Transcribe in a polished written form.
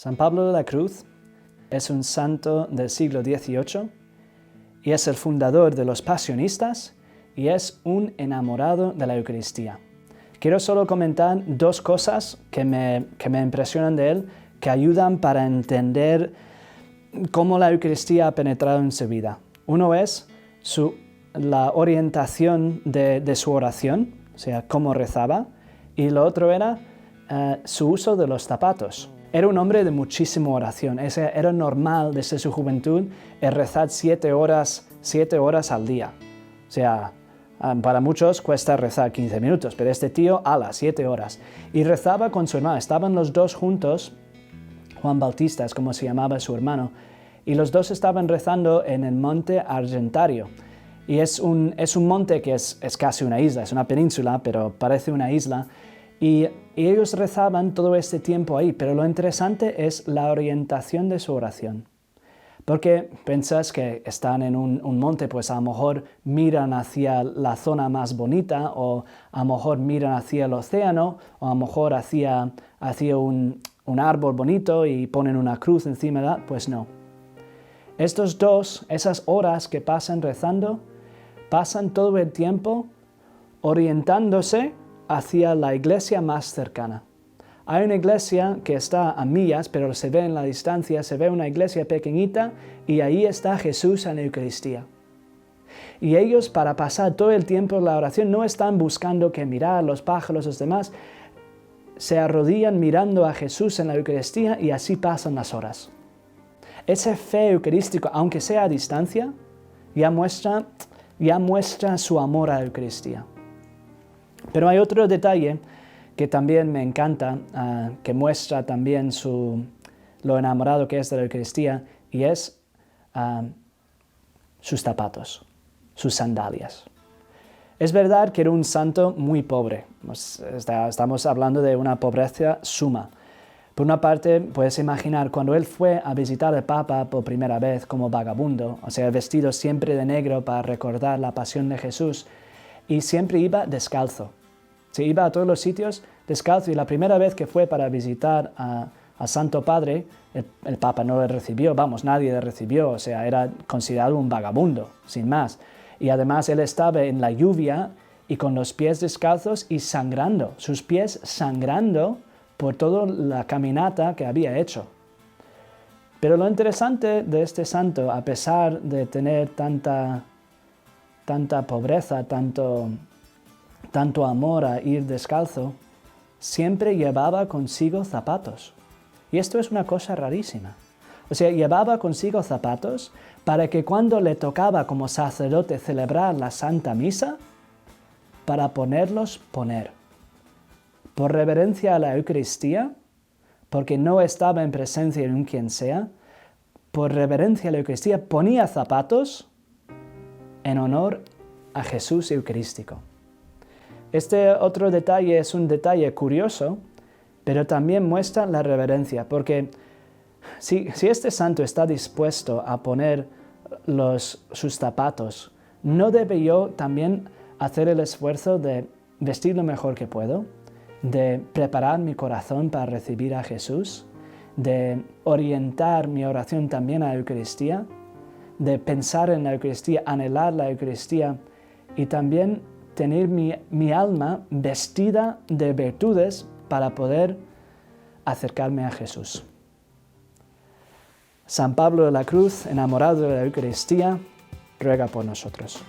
San Pablo de la Cruz es un santo del siglo XVIII y es el fundador de los pasionistas y es un enamorado de la Eucaristía. Quiero solo comentar dos cosas que me impresionan de él, que ayudan para entender cómo la Eucaristía ha penetrado en su vida. Uno es la orientación de su oración, o sea, cómo rezaba, y lo otro era su uso de los zapatos. Era un hombre de muchísima oración. Era normal desde su juventud rezar 7 horas al día. O sea, para muchos cuesta rezar 15 minutos, pero este tío, 7 horas. Y rezaba con su hermano. Estaban los dos juntos, Juan Bautista es como se llamaba su hermano, y los dos estaban rezando en el monte Argentario. Y es un monte que es casi una isla, es una península, pero parece una isla. Y ellos rezaban todo este tiempo ahí, pero lo interesante es la orientación de su oración. Porque piensas que están en un monte, pues a lo mejor miran hacia la zona más bonita, o a lo mejor miran hacia el océano, o a lo mejor hacia un árbol bonito y ponen una cruz encima, pues no. Estos dos, esas horas que pasan rezando, pasan todo el tiempo orientándose hacia la iglesia más cercana. Hay una iglesia que está a millas, pero se ve en la distancia, se ve una iglesia pequeñita y ahí está Jesús en la Eucaristía. Y ellos, para pasar todo el tiempo en la oración, no están buscando que mirar los pájaros, los demás, se arrodillan mirando a Jesús en la Eucaristía y así pasan las horas. Ese fe eucarístico, aunque sea a distancia, ya muestra su amor a la Eucaristía. Pero hay otro detalle que también me encanta, que muestra también lo enamorado que es de la Eucaristía, y es sus zapatos, sus sandalias. Es verdad que era un santo muy pobre. Estamos hablando de una pobreza suma. Por una parte, puedes imaginar cuando él fue a visitar al Papa por primera vez como vagabundo, o sea, vestido siempre de negro para recordar la pasión de Jesús, y siempre iba descalzo. Se iba a todos los sitios descalzo, y la primera vez que fue para visitar al Santo Padre, el Papa no le recibió, nadie le recibió, o sea, era considerado un vagabundo, sin más. Y además él estaba en la lluvia y con los pies descalzos y sangrando, sus pies sangrando por toda la caminata que había hecho. Pero lo interesante de este santo, a pesar de tener tanta pobreza, tanto amor a ir descalzo, siempre llevaba consigo zapatos. Y esto es una cosa rarísima. O sea, llevaba consigo zapatos para que cuando le tocaba como sacerdote celebrar la Santa Misa, para poner. Por reverencia a la Eucaristía, porque no estaba en presencia de un quien sea, por reverencia a la Eucaristía ponía zapatos en honor a Jesús Eucarístico. Este otro detalle es un detalle curioso, pero también muestra la reverencia, porque si este santo está dispuesto a poner sus zapatos, ¿no debe yo también hacer el esfuerzo de vestir lo mejor que puedo, de preparar mi corazón para recibir a Jesús, de orientar mi oración también a la Eucaristía, de pensar en la Eucaristía, anhelar la Eucaristía y también tener mi alma vestida de virtudes para poder acercarme a Jesús? San Pablo de la Cruz, enamorado de la Eucaristía, ruega por nosotros.